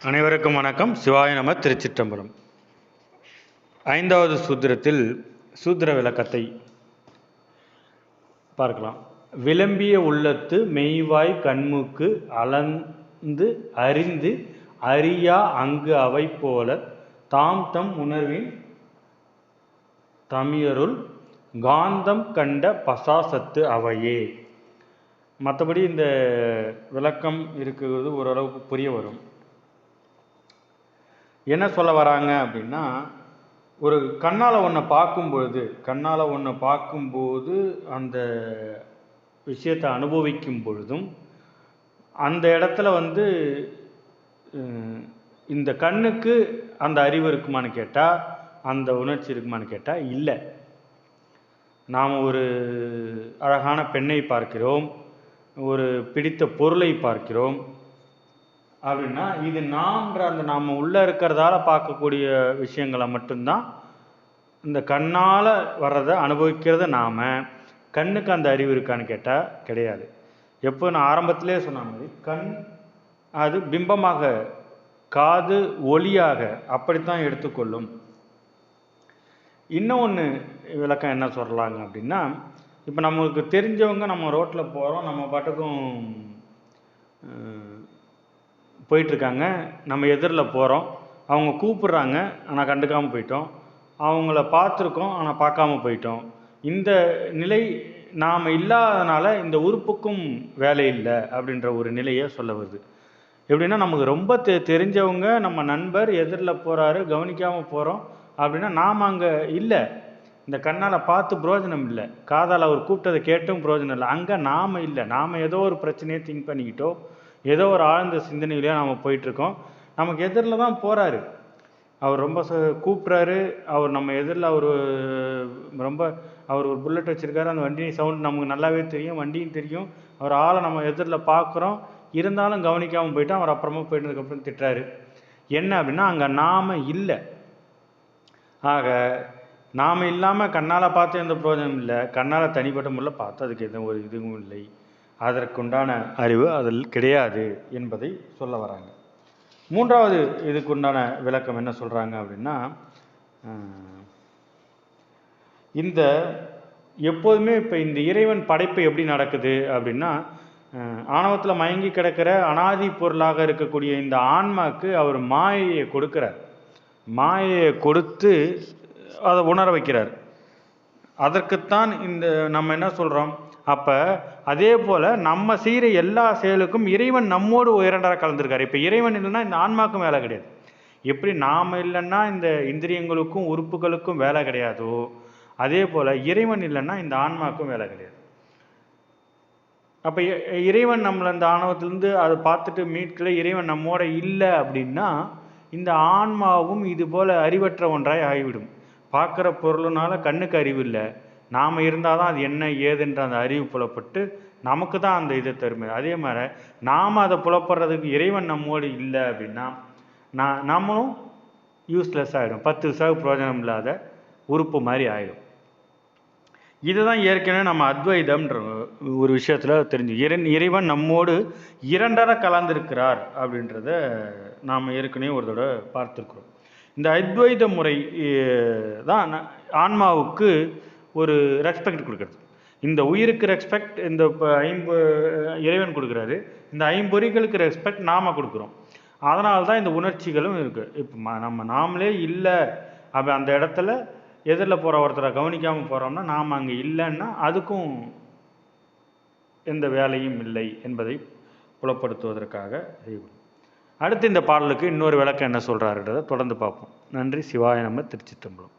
அனைவருக்கும் வணக்கம். சிவாய நம. திருச்சிற்றம்பலம். ஐந்தாவது சூத்திரத்தில் சூத்திர விளக்கத்தை பார்க்கலாம். விளம்பிய உள்ளத்து மெய்வாய் கண்மூக்கு அளந்து அறிந்து அறியா அங்கு அவை போல தாம் தம் உணர்வின் தமியருள் காந்தம் கண்ட பசாசத்து அவையே. மற்றபடி இந்த விளக்கம் இருக்கிறது ஓரளவுக்கு புரிய வரும். என்ன சொல்ல வராங்க அப்படின்னா, ஒரு கண்ணால் ஒன்றை பார்க்கும்போது அந்த விஷயத்தை அனுபவிக்கும் பொழுதும் அந்த இடத்துல இந்த கண்ணுக்கு அந்த அறிவு இருக்குமான்னு கேட்டால், அந்த உணர்ச்சி இருக்குமான்னு கேட்டால் இல்லை. நாம் ஒரு அழகான பெண்ணை பார்க்கிறோம், ஒரு பிடித்த பொருளை பார்க்கிறோம் அப்படின்னா, இது நாம் உள்ளே இருக்கிறதால பார்க்கக்கூடிய விஷயங்களை மட்டும்தான் இந்த கண்ணால் வர்றதை அனுபவிக்கிறத நாம். கண்ணுக்கு அந்த அறிவு இருக்கான்னு கேட்டால் கிடையாது. எப்போ நான் ஆரம்பத்திலே சொன்ன மாதிரி கண் அது பிம்பமாக, காது ஒளியாக அப்படித்தான் எடுத்துக்கொள்ளும். இன்னொன்று விளக்கம் என்ன சொல்லலாங்க அப்படின்னா, இப்போ நம்மளுக்கு தெரிஞ்சவங்க நம்ம ரோட்டில் போகிறோம், நம்ம பாட்டுக்கும் போயிட்டுருக்காங்க, நம்ம எதிரில் போகிறோம், அவங்க கூப்பிட்றாங்க ஆனால் கண்டுக்காமல் போயிட்டோம், அவங்கள பார்த்துருக்கோம் ஆனால் பார்க்காம போயிட்டோம். இந்த நிலை நாம் இல்லாதனால இந்த உறுப்புக்கும் வேலை இல்லை அப்படின்ற ஒரு நிலையை சொல்ல வருது. எப்படின்னா, நமக்கு ரொம்ப தெரிஞ்சவங்க, நம்ம நண்பர் எதிரில் போகிறாரு, கவனிக்காமல் போகிறோம் அப்படின்னா நாம் அங்கே இல்லை. இந்த கண்ணால் பார்த்து புரோஜனம் இல்லை, காதால் அவர் கூப்பிட்டதை கேட்டும் புரோஜனம் இல்லை. அங்கே நாம் இல்லை. நாம் ஏதோ ஒரு பிரச்சனையை திங்க் பண்ணிக்கிட்டோ, ஏதோ ஒரு ஆழ்ந்த சிந்தனையிலேயே நாம் போயிட்டுருக்கோம். நமக்கு எதிரில் தான் போகிறாரு, அவர் ரொம்ப கூப்பிட்றாரு, அவர் நம்ம எதிரில் அவர் ஒரு புல்லட் வச்சுருக்காரு, அந்த வண்டி சவுண்ட் நமக்கு நல்லாவே தெரியும், வண்டியும் தெரியும், அவர் ஆளை நம்ம எதிரில் பார்க்குறோம், இருந்தாலும் கவனிக்காமல் போயிட்டு அவர் அப்புறமா போயிட்டதுக்கப்புறம் திட்டுறாரு. என்ன அப்படின்னா, அங்கே நாம் இல்லை. ஆக நாம் இல்லாமல் கண்ணால் பார்த்து எந்த பிரயோஜனம் இல்லை, கண்ணால் தனிப்பட்ட முறையில் பார்த்து அதுக்கு எந்த ஒரு இதுவும் இல்லை, அதற்குண்டான அறிவு அதில் கிடையாது என்பதை சொல்ல வராங்க. மூன்றாவது இதுக்குண்டான விளக்கம் என்ன சொல்கிறாங்க அப்படின்னா, இந்த எப்போதுமே இப்போ இந்த இறைவன் படைப்பு எப்படி நடக்குது அப்படின்னா, ஆணவத்தில் மயங்கி கிடக்கிற அனாதி பொருளாக இருக்கக்கூடிய இந்த ஆன்மாவுக்கு அவர் மாயையை கொடுக்கிறார். மாயையை கொடுத்து அதை உணர வைக்கிறார். அதற்குத்தான் இந்த நம்ம என்ன சொல்கிறோம், அப்போ அதே போல் நம்ம செய்கிற எல்லா செயலுக்கும் இறைவன் நம்மோடு இரண்டரை கலந்துருக்காரு. இப்போ இறைவன் இல்லைன்னா இந்த ஆன்மாவுக்கும் வேலை கிடையாது. எப்படி நாம் இல்லைன்னா இந்த இந்திரியங்களுக்கும் உறுப்புகளுக்கும் வேலை கிடையாதோ, அதே போல் இறைவன் இல்லைன்னா இந்த ஆன்மாவுக்கும் வேலை கிடையாது. அப்போ இறைவன் நம்மளை இந்த ஆணவத்திலேருந்து அதை பார்த்துட்டு மீட்கல, இறைவன் நம்மோட இல்லை அப்படின்னா இந்த ஆன்மாவும் இது போல் அறிவற்ற ஒன்றாய் ஆகிவிடும். பார்க்குற பொருளுனால கண்ணுக்கு அறிவு இல்லை, நாம் இருந்தால் தான் அது என்ன ஏதுன்ற அந்த அறிவு புலப்பட்டு நமக்கு தான் அந்த இதை தருமே. அதே மாதிரி நாம் அதை புலப்படுறதுக்கு இறைவன் நம்மோடு இல்லை அப்படின்னா நம்மளும் யூஸ்லெஸ் ஆகிடும், 10 விசாவுக்கு பிரயோஜனம் இல்லாத உறுப்பு மாதிரி ஆகிடும். இதுதான் ஏற்கனவே நம்ம அத்வைதம்ன்ற ஒரு விஷயத்தில் தெரிஞ்சு இறைவன் நம்மோடு இரண்டரை கலந்திருக்கிறார் அப்படின்றத நாம் ஏற்கனவே ஒரு தடவை பார்த்துருக்குறோம். இந்த அத்வைத முறை தான் ஆன்மாவுக்கு ஒரு ரெஸ்பெக்ட் கொடுக்குறது. இந்த உயிருக்கு ரெஸ்பெக்ட் இந்த இறைவன் கொடுக்குறாரு, இந்த ஐம்பொறிகளுக்கு ரெஸ்பெக்ட் நாம் கொடுக்குறோம். அதனால தான் இந்த உணர்ச்சிகளும் இருக்குது. இப்போ நாமளே இல்லை அப்போ அந்த இடத்துல எதிரில் போகிற ஒருத்தரை கவனிக்காமல் போகிறோம்னா நாம் அங்கே இல்லைன்னா அதுக்கும் எந்த வேலையும் இல்லை என்பதை புலப்படுத்துவதற்காக செய்வோம். அடுத்து இந்த பாடலுக்கு இன்னொரு விளக்கம் என்ன சொல்கிறாருன்றதை தொடர்ந்து பார்ப்போம். நன்றி. சிவாய நம. திருச்சிற்றம்பலம்.